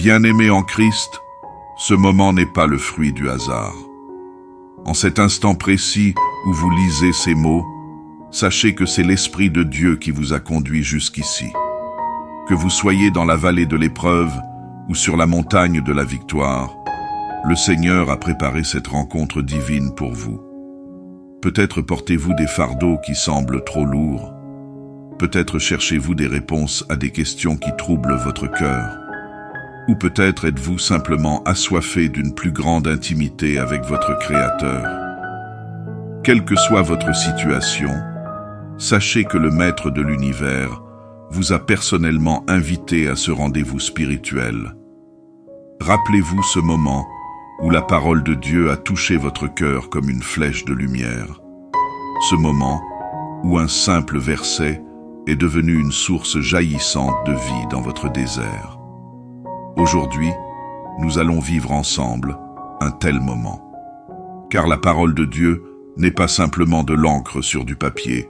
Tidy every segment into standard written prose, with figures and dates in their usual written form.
Bien-aimés en Christ, ce moment n'est pas le fruit du hasard. En cet instant précis où vous lisez ces mots, sachez que c'est l'Esprit de Dieu qui vous a conduit jusqu'ici. Que vous soyez dans la vallée de l'épreuve ou sur la montagne de la victoire, le Seigneur a préparé cette rencontre divine pour vous. Peut-être portez-vous des fardeaux qui semblent trop lourds. Peut-être cherchez-vous des réponses à des questions qui troublent votre cœur. Ou peut-être êtes-vous simplement assoiffé d'une plus grande intimité avec votre Créateur. Quelle que soit votre situation, sachez que le Maître de l'univers vous a personnellement invité à ce rendez-vous spirituel. Rappelez-vous ce moment où la parole de Dieu a touché votre cœur comme une flèche de lumière. Ce moment où un simple verset est devenu une source jaillissante de vie dans votre désert. Aujourd'hui, nous allons vivre ensemble un tel moment. Car la parole de Dieu n'est pas simplement de l'encre sur du papier,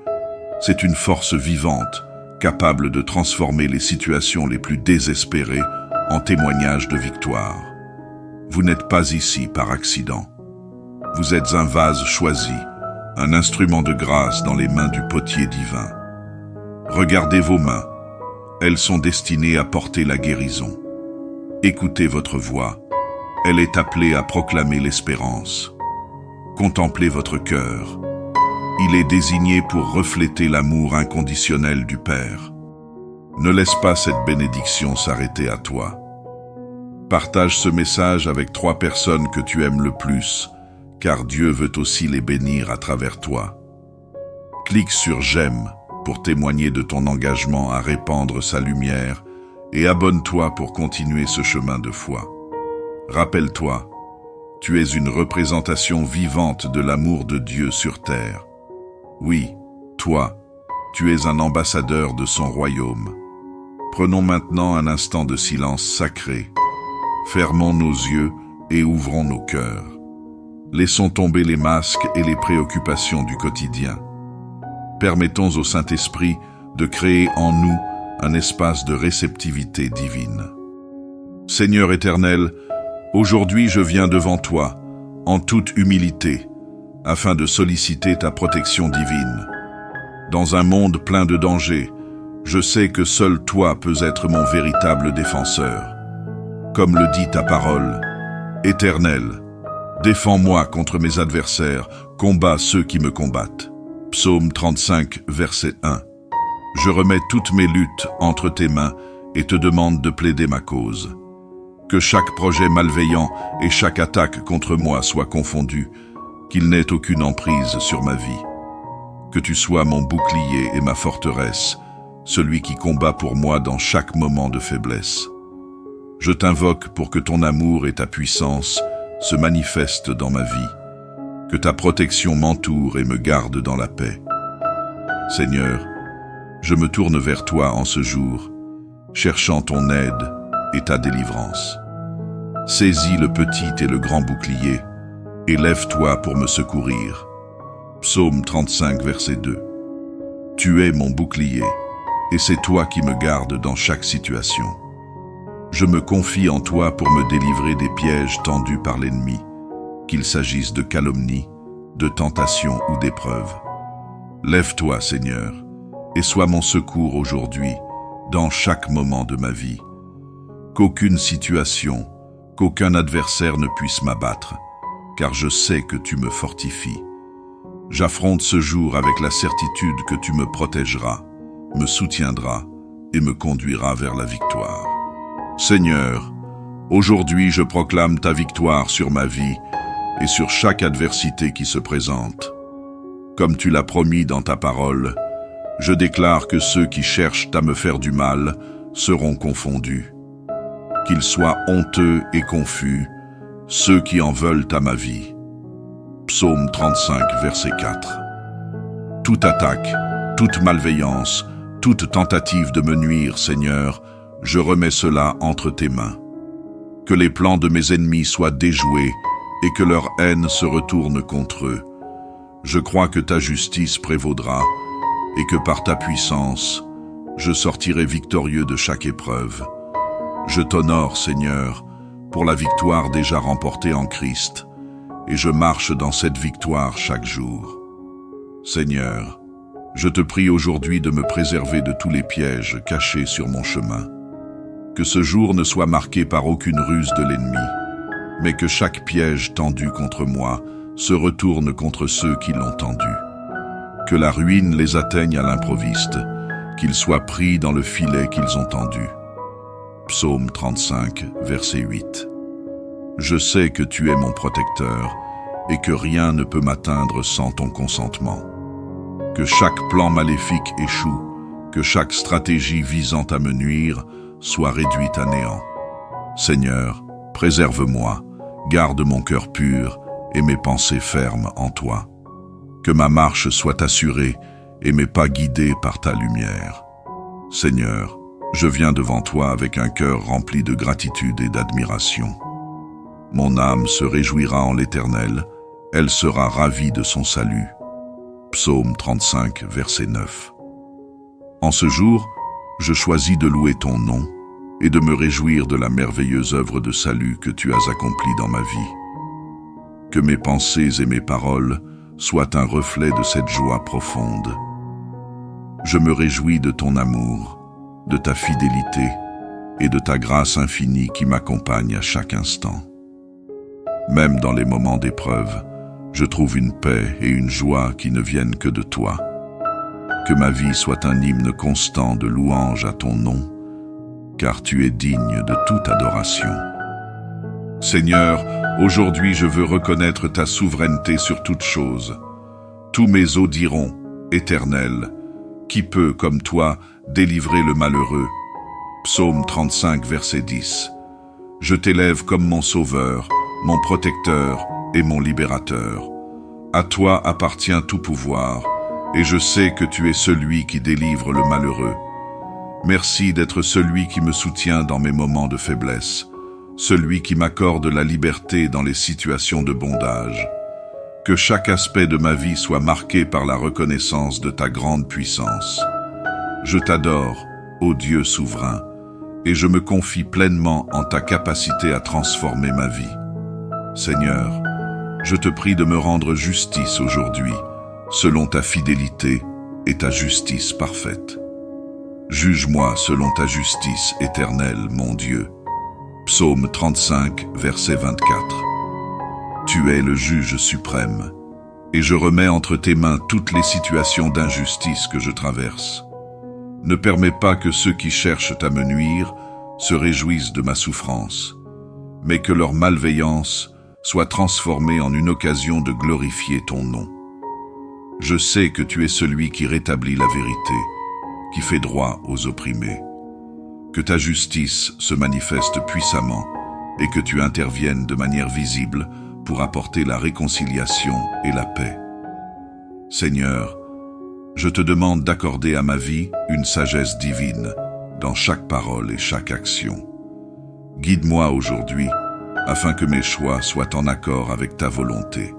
c'est une force vivante, capable de transformer les situations les plus désespérées en témoignages de victoire. Vous n'êtes pas ici par accident. Vous êtes un vase choisi, un instrument de grâce dans les mains du potier divin. Regardez vos mains, elles sont destinées à porter la guérison. Écoutez votre voix, elle est appelée à proclamer l'espérance. Contemplez votre cœur, il est désigné pour refléter l'amour inconditionnel du Père. Ne laisse pas cette bénédiction s'arrêter à toi. Partage ce message avec 3 personnes que tu aimes le plus, car Dieu veut aussi les bénir à travers toi. Clique sur « J'aime » pour témoigner de ton engagement à répandre sa lumière et abonne-toi pour continuer ce chemin de foi. Rappelle-toi, tu es une représentation vivante de l'amour de Dieu sur terre. Oui, toi, tu es un ambassadeur de son royaume. Prenons maintenant un instant de silence sacré. Fermons nos yeux et ouvrons nos cœurs. Laissons tomber les masques et les préoccupations du quotidien. Permettons au Saint-Esprit de créer en nous un espace de réceptivité divine. Seigneur éternel, aujourd'hui je viens devant toi, en toute humilité, afin de solliciter ta protection divine. Dans un monde plein de dangers, je sais que seul toi peux être mon véritable défenseur. Comme le dit ta parole, Éternel, défends-moi contre mes adversaires, combats ceux qui me combattent. Psaume 35, verset 1. Je remets toutes mes luttes entre tes mains et te demande de plaider ma cause. Que chaque projet malveillant et chaque attaque contre moi soit confondu, qu'il n'ait aucune emprise sur ma vie. Que tu sois mon bouclier et ma forteresse, celui qui combat pour moi dans chaque moment de faiblesse. Je t'invoque pour que ton amour et ta puissance se manifestent dans ma vie, que ta protection m'entoure et me garde dans la paix. Seigneur, je me tourne vers toi en ce jour, cherchant ton aide et ta délivrance. Saisis le petit et le grand bouclier, et lève-toi pour me secourir. Psaume 35, verset 2. Tu es mon bouclier, et c'est toi qui me gardes dans chaque situation. Je me confie en toi pour me délivrer des pièges tendus par l'ennemi, qu'il s'agisse de calomnie, de tentation ou d'épreuve. Lève-toi, Seigneur, et sois mon secours aujourd'hui, dans chaque moment de ma vie. Qu'aucune situation, qu'aucun adversaire ne puisse m'abattre, car je sais que tu me fortifies. J'affronte ce jour avec la certitude que tu me protégeras, me soutiendras et me conduiras vers la victoire. Seigneur, aujourd'hui je proclame ta victoire sur ma vie et sur chaque adversité qui se présente. Comme tu l'as promis dans ta parole, je déclare que ceux qui cherchent à me faire du mal seront confondus. Qu'ils soient honteux et confus, ceux qui en veulent à ma vie. Psaume 35, verset 4. Toute attaque, toute malveillance, toute tentative de me nuire, Seigneur, je remets cela entre tes mains. Que les plans de mes ennemis soient déjoués et que leur haine se retourne contre eux. Je crois que ta justice prévaudra et que par ta puissance, je sortirai victorieux de chaque épreuve. Je t'honore, Seigneur, pour la victoire déjà remportée en Christ, et je marche dans cette victoire chaque jour. Seigneur, je te prie aujourd'hui de me préserver de tous les pièges cachés sur mon chemin. Que ce jour ne soit marqué par aucune ruse de l'ennemi, mais que chaque piège tendu contre moi se retourne contre ceux qui l'ont tendu. Que la ruine les atteigne à l'improviste, qu'ils soient pris dans le filet qu'ils ont tendu. Psaume 35, verset 8. Je sais que tu es mon protecteur et que rien ne peut m'atteindre sans ton consentement. Que chaque plan maléfique échoue, que chaque stratégie visant à me nuire soit réduite à néant. Seigneur, préserve-moi, garde mon cœur pur et mes pensées fermes en toi. Que ma marche soit assurée et mes pas guidés par ta lumière. Seigneur, je viens devant toi avec un cœur rempli de gratitude et d'admiration. Mon âme se réjouira en l'Éternel, elle sera ravie de son salut. Psaume 35, verset 9. En ce jour, je choisis de louer ton nom et de me réjouir de la merveilleuse œuvre de salut que tu as accomplie dans ma vie. Que mes pensées et mes paroles soient un reflet de cette joie profonde. Je me réjouis de ton amour, de ta fidélité et de ta grâce infinie qui m'accompagne à chaque instant. Même dans les moments d'épreuve, je trouve une paix et une joie qui ne viennent que de toi. Que ma vie soit un hymne constant de louange à ton nom, car tu es digne de toute adoration. Seigneur, aujourd'hui je veux reconnaître ta souveraineté sur toute chose. Tous mes os diront, Éternel, qui peut, comme toi, délivrer le malheureux? Psaume 35, verset 10. Je t'élève comme mon sauveur, mon protecteur et mon libérateur. À toi appartient tout pouvoir, et je sais que tu es celui qui délivre le malheureux. Merci d'être celui qui me soutient dans mes moments de faiblesse, celui qui m'accorde la liberté dans les situations de bondage. Que chaque aspect de ma vie soit marqué par la reconnaissance de ta grande puissance. Je t'adore, ô Dieu souverain, et je me confie pleinement en ta capacité à transformer ma vie. Seigneur, je te prie de me rendre justice aujourd'hui, selon ta fidélité et ta justice parfaite. Juge-moi selon ta justice éternelle, mon Dieu. Psaume 35, verset 24. Tu es le juge suprême, et je remets entre tes mains toutes les situations d'injustice que je traverse. Ne permets pas que ceux qui cherchent à me nuire se réjouissent de ma souffrance, mais que leur malveillance soit transformée en une occasion de glorifier ton nom. Je sais que tu es celui qui rétablit la vérité, qui fait droit aux opprimés. Que ta justice se manifeste puissamment et que tu interviennes de manière visible pour apporter la réconciliation et la paix. Seigneur, je te demande d'accorder à ma vie une sagesse divine dans chaque parole et chaque action. Guide-moi aujourd'hui afin que mes choix soient en accord avec ta volonté.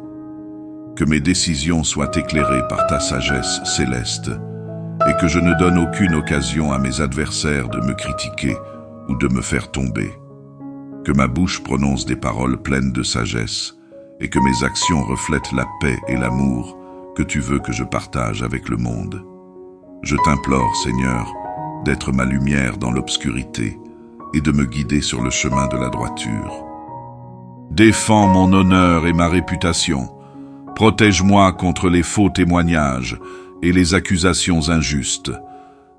Que mes décisions soient éclairées par ta sagesse céleste et que je ne donne aucune occasion à mes adversaires de me critiquer ou de me faire tomber. Que ma bouche prononce des paroles pleines de sagesse et que mes actions reflètent la paix et l'amour que tu veux que je partage avec le monde. Je t'implore, Seigneur, d'être ma lumière dans l'obscurité et de me guider sur le chemin de la droiture. Défends mon honneur et ma réputation. Protège-moi contre les faux témoignages et les accusations injustes.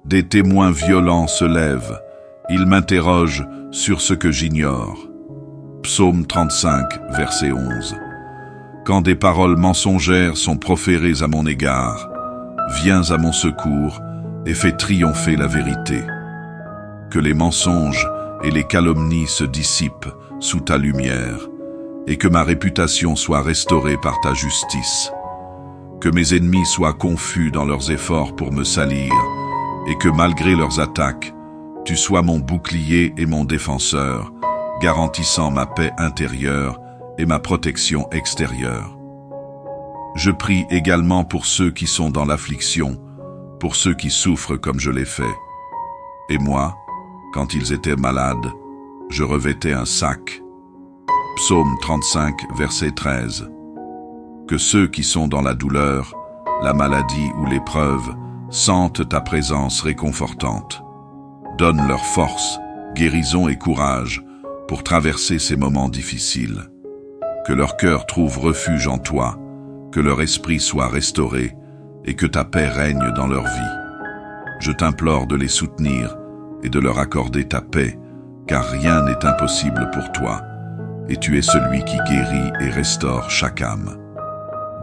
Des témoins violents se lèvent. Ils m'interrogent sur ce que j'ignore. Psaume 35, verset 11. Quand des paroles mensongères sont proférées à mon égard, viens à mon secours et fais triompher la vérité. Que les mensonges et les calomnies se dissipent sous ta lumière et que ma réputation soit restaurée par ta justice. Que mes ennemis soient confus dans leurs efforts pour me salir et que malgré leurs attaques, tu sois mon bouclier et mon défenseur, garantissant ma paix intérieure et ma protection extérieure. Je prie également pour ceux qui sont dans l'affliction, pour ceux qui souffrent comme je l'ai fait. Et moi, quand ils étaient malades, je revêtais un sac. Psaume 35, verset 13. Que ceux qui sont dans la douleur, la maladie ou l'épreuve sentent ta présence réconfortante. Donne leur force, guérison et courage pour traverser ces moments difficiles. Que leur cœur trouve refuge en toi, que leur esprit soit restauré et que ta paix règne dans leur vie. Je t'implore de les soutenir et de leur accorder ta paix, car rien n'est impossible pour toi, et tu es celui qui guérit et restaure chaque âme.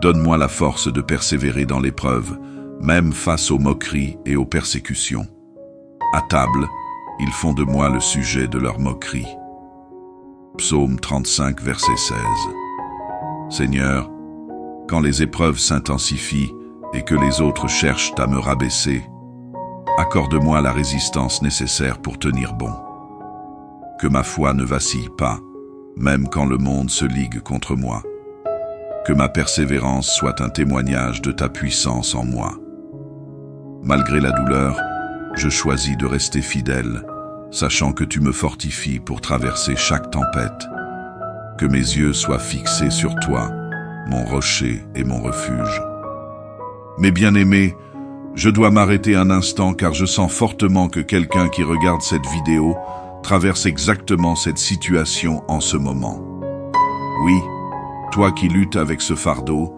Donne-moi la force de persévérer dans l'épreuve, même face aux moqueries et aux persécutions. À table, ils font de moi le sujet de leurs moqueries. Psaume 35, verset 16. Seigneur, quand les épreuves s'intensifient et que les autres cherchent à me rabaisser, accorde-moi la résistance nécessaire pour tenir bon. Que ma foi ne vacille pas, même quand le monde se ligue contre moi. Que ma persévérance soit un témoignage de ta puissance en moi. Malgré la douleur, je choisis de rester fidèle, sachant que tu me fortifies pour traverser chaque tempête. Que mes yeux soient fixés sur toi, mon rocher et mon refuge. Mes bien-aimés, je dois m'arrêter un instant car je sens fortement que quelqu'un qui regarde cette vidéo traverse exactement cette situation en ce moment. Oui, toi qui luttes avec ce fardeau,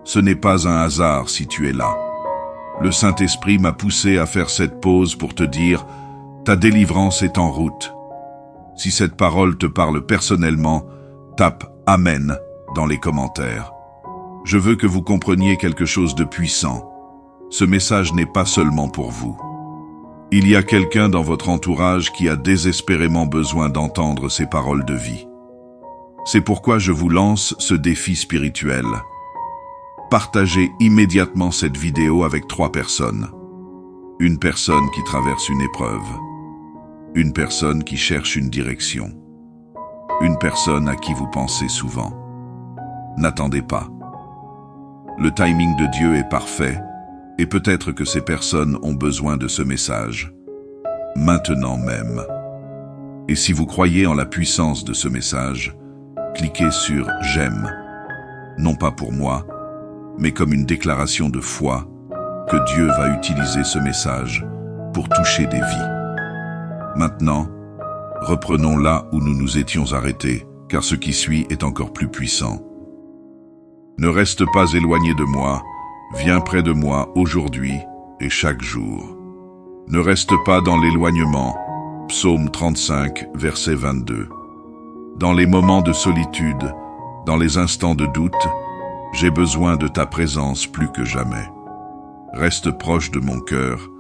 ce n'est pas un hasard si tu es là. Le Saint-Esprit m'a poussé à faire cette pause pour te dire « Ta délivrance est en route ». Si cette parole te parle personnellement, tape « Amen » dans les commentaires. Je veux que vous compreniez quelque chose de puissant. Ce message n'est pas seulement pour vous. Il y a quelqu'un dans votre entourage qui a désespérément besoin d'entendre ces paroles de vie. C'est pourquoi je vous lance ce défi spirituel. Partagez immédiatement cette vidéo avec 3 personnes. Une personne qui traverse une épreuve. Une personne qui cherche une direction. Une personne à qui vous pensez souvent. N'attendez pas. Le timing de Dieu est parfait, et peut-être que ces personnes ont besoin de ce message. Maintenant même. Et si vous croyez en la puissance de ce message, cliquez sur « J'aime », non pas pour moi, mais comme une déclaration de foi que Dieu va utiliser ce message pour toucher des vies. Maintenant, reprenons là où nous nous étions arrêtés, car ce qui suit est encore plus puissant. Ne reste pas éloigné de moi, viens près de moi aujourd'hui et chaque jour. Ne reste pas dans l'éloignement. Psaume 35, verset 22. Dans les moments de solitude, dans les instants de doute, j'ai besoin de ta présence plus que jamais. Reste proche de mon cœur,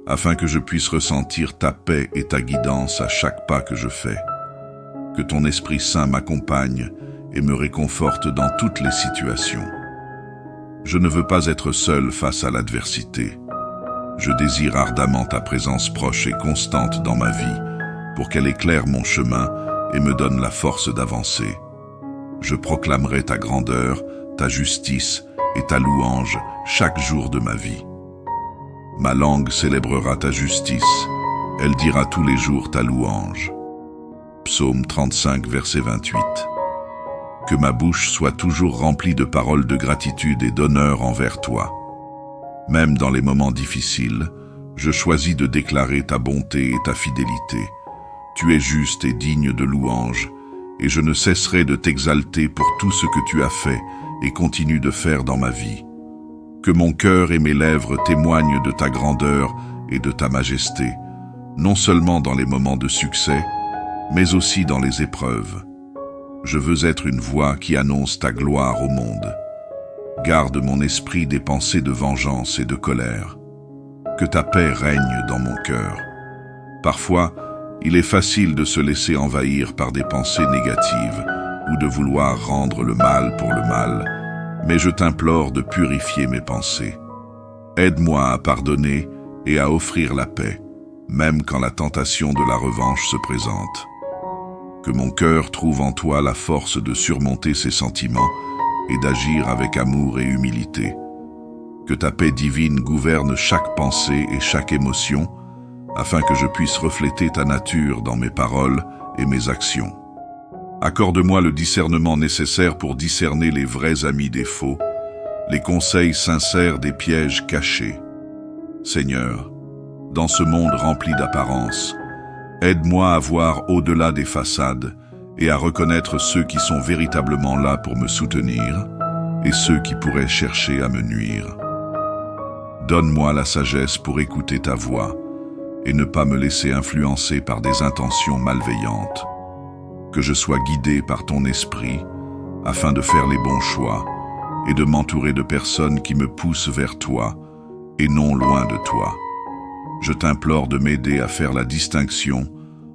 afin que je puisse ressentir ta paix et ta guidance à chaque pas que je fais. Que ton Esprit Saint m'accompagne et me réconforte dans toutes les situations. Je ne veux pas être seul face à l'adversité. Je désire ardemment ta présence proche et constante dans ma vie, pour qu'elle éclaire mon chemin et me donne la force d'avancer. Je proclamerai ta grandeur, ta justice et ta louange chaque jour de ma vie. Ma langue célébrera ta justice, elle dira tous les jours ta louange. Psaume 35, verset 28. Que ma bouche soit toujours remplie de paroles de gratitude et d'honneur envers toi. Même dans les moments difficiles, je choisis de déclarer ta bonté et ta fidélité. Tu es juste et digne de louange, et je ne cesserai de t'exalter pour tout ce que tu as fait et continues de faire dans ma vie. Que mon cœur et mes lèvres témoignent de ta grandeur et de ta majesté, non seulement dans les moments de succès, mais aussi dans les épreuves. Je veux être une voix qui annonce ta gloire au monde. Garde mon esprit des pensées de vengeance et de colère. Que ta paix règne dans mon cœur. Parfois, il est facile de se laisser envahir par des pensées négatives ou de vouloir rendre le mal pour le mal, mais je t'implore de purifier mes pensées. Aide-moi à pardonner et à offrir la paix, même quand la tentation de la revanche se présente. Que mon cœur trouve en toi la force de surmonter ses sentiments et d'agir avec amour et humilité. Que ta paix divine gouverne chaque pensée et chaque émotion, afin que je puisse refléter ta nature dans mes paroles et mes actions. Accorde-moi le discernement nécessaire pour discerner les vrais amis des faux, les conseils sincères des pièges cachés. Seigneur, dans ce monde rempli d'apparences, aide-moi à voir au-delà des façades et à reconnaître ceux qui sont véritablement là pour me soutenir et ceux qui pourraient chercher à me nuire. Donne-moi la sagesse pour écouter ta voix et ne pas me laisser influencer par des intentions malveillantes. Que je sois guidé par ton esprit afin de faire les bons choix et de m'entourer de personnes qui me poussent vers toi et non loin de toi. Je t'implore de m'aider à faire la distinction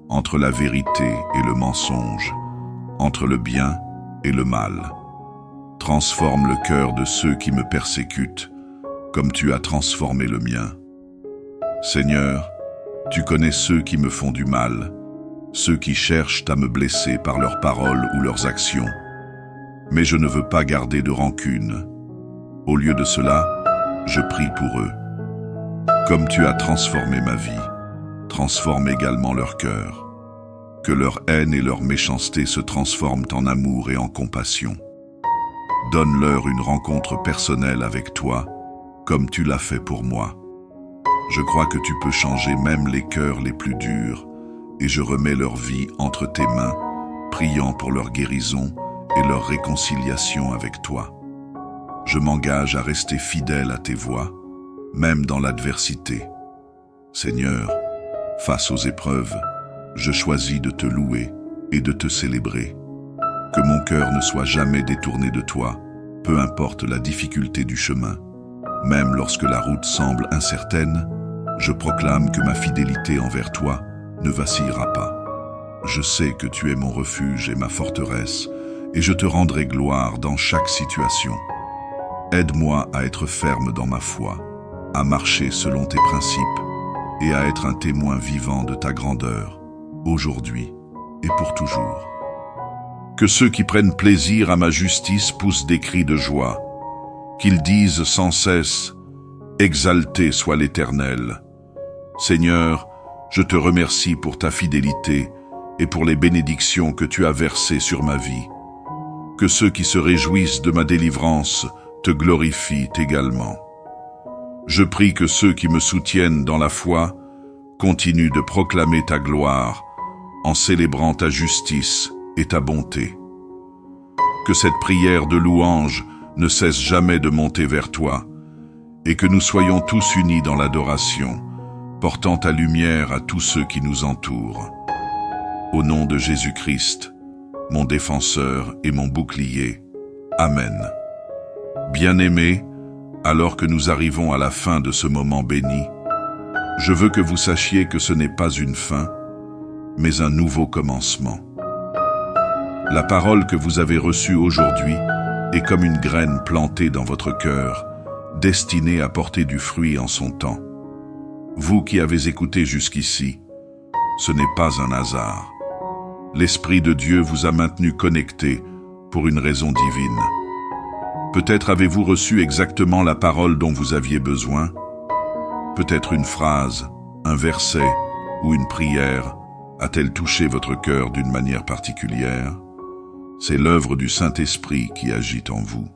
entre la vérité et le mensonge, entre le bien et le mal. Transforme le cœur de ceux qui me persécutent, comme tu as transformé le mien. Seigneur, tu connais ceux qui me font du mal, ceux qui cherchent à me blesser par leurs paroles ou leurs actions. Mais je ne veux pas garder de rancune. Au lieu de cela, je prie pour eux. Comme tu as transformé ma vie, transforme également leur cœur. Que leur haine et leur méchanceté se transforment en amour et en compassion. Donne-leur une rencontre personnelle avec toi, comme tu l'as fait pour moi. Je crois que tu peux changer même les cœurs les plus durs, et je remets leur vie entre tes mains, priant pour leur guérison et leur réconciliation avec toi. Je m'engage à rester fidèle à tes voies, même dans l'adversité. Seigneur, face aux épreuves, je choisis de te louer et de te célébrer. Que mon cœur ne soit jamais détourné de toi, peu importe la difficulté du chemin. Même lorsque la route semble incertaine, je proclame que ma fidélité envers toi ne vacillera pas. Je sais que tu es mon refuge et ma forteresse, et je te rendrai gloire dans chaque situation. Aide-moi à être ferme dans ma foi, à marcher selon tes principes, et à être un témoin vivant de ta grandeur, aujourd'hui et pour toujours. Que ceux qui prennent plaisir à ma justice poussent des cris de joie, qu'ils disent sans cesse « Exalté soit l'Éternel ». Seigneur, je te remercie pour ta fidélité et pour les bénédictions que tu as versées sur ma vie. Que ceux qui se réjouissent de ma délivrance te glorifient également. Je prie que ceux qui me soutiennent dans la foi continuent de proclamer ta gloire en célébrant ta justice et ta bonté. Que cette prière de louange ne cesse jamais de monter vers toi et que nous soyons tous unis dans l'adoration, portant ta lumière à tous ceux qui nous entourent. Au nom de Jésus-Christ, mon défenseur et mon bouclier. Amen. Bien-aimés, alors que nous arrivons à la fin de ce moment béni, je veux que vous sachiez que ce n'est pas une fin, mais un nouveau commencement. La parole que vous avez reçue aujourd'hui est comme une graine plantée dans votre cœur, destinée à porter du fruit en son temps. Vous qui avez écouté jusqu'ici, ce n'est pas un hasard. L'Esprit de Dieu vous a maintenu connectés pour une raison divine. Peut-être avez-vous reçu exactement la parole dont vous aviez besoin. Peut-être une phrase, un verset ou une prière a-t-elle touché votre cœur d'une manière particulière. C'est l'œuvre du Saint-Esprit qui agit en vous.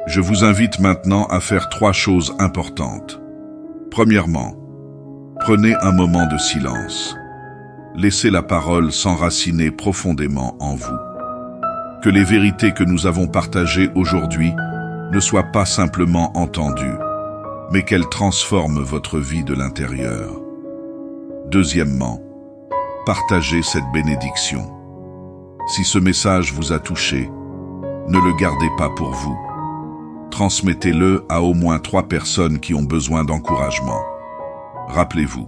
Je vous invite maintenant à faire 3 choses importantes. Premièrement, prenez un moment de silence. Laissez la parole s'enraciner profondément en vous. Que les vérités que nous avons partagées aujourd'hui ne soient pas simplement entendues, mais qu'elles transforment votre vie de l'intérieur. Deuxièmement, partagez cette bénédiction. Si ce message vous a touché, ne le gardez pas pour vous. Transmettez-le à au moins 3 personnes qui ont besoin d'encouragement. Rappelez-vous,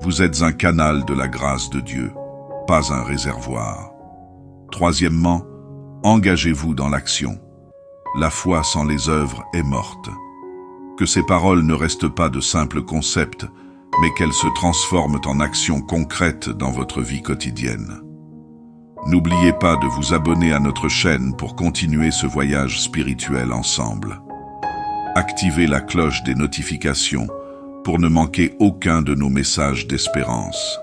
vous êtes un canal de la grâce de Dieu, pas un réservoir. Troisièmement, engagez-vous dans l'action. La foi sans les œuvres est morte. Que ces paroles ne restent pas de simples concepts, mais qu'elles se transforment en actions concrètes dans votre vie quotidienne. N'oubliez pas de vous abonner à notre chaîne pour continuer ce voyage spirituel ensemble. Activez la cloche des notifications pour ne manquer aucun de nos messages d'espérance.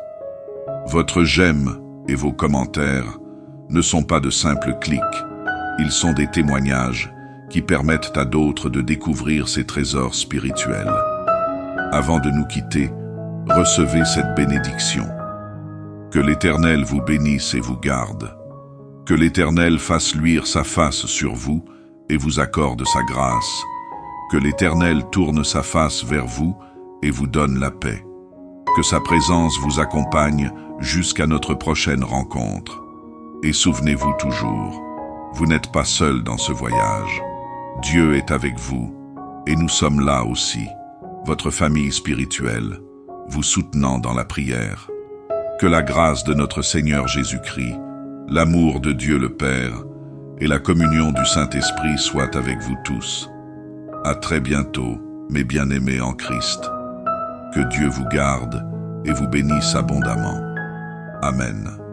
Votre j'aime et vos commentaires ne sont pas de simples clics. Ils sont des témoignages qui permettent à d'autres de découvrir ces trésors spirituels. Avant de nous quitter, recevez cette bénédiction. Que l'Éternel vous bénisse et vous garde. Que l'Éternel fasse luire sa face sur vous et vous accorde sa grâce. Que l'Éternel tourne sa face vers vous et vous donne la paix. Que sa présence vous accompagne jusqu'à notre prochaine rencontre. Et souvenez-vous toujours, vous n'êtes pas seul dans ce voyage. Dieu est avec vous et nous sommes là aussi, votre famille spirituelle, vous soutenant dans la prière. Que la grâce de notre Seigneur Jésus-Christ, l'amour de Dieu le Père et la communion du Saint-Esprit soient avec vous tous. À très bientôt, mes bien-aimés en Christ. Que Dieu vous garde et vous bénisse abondamment. Amen.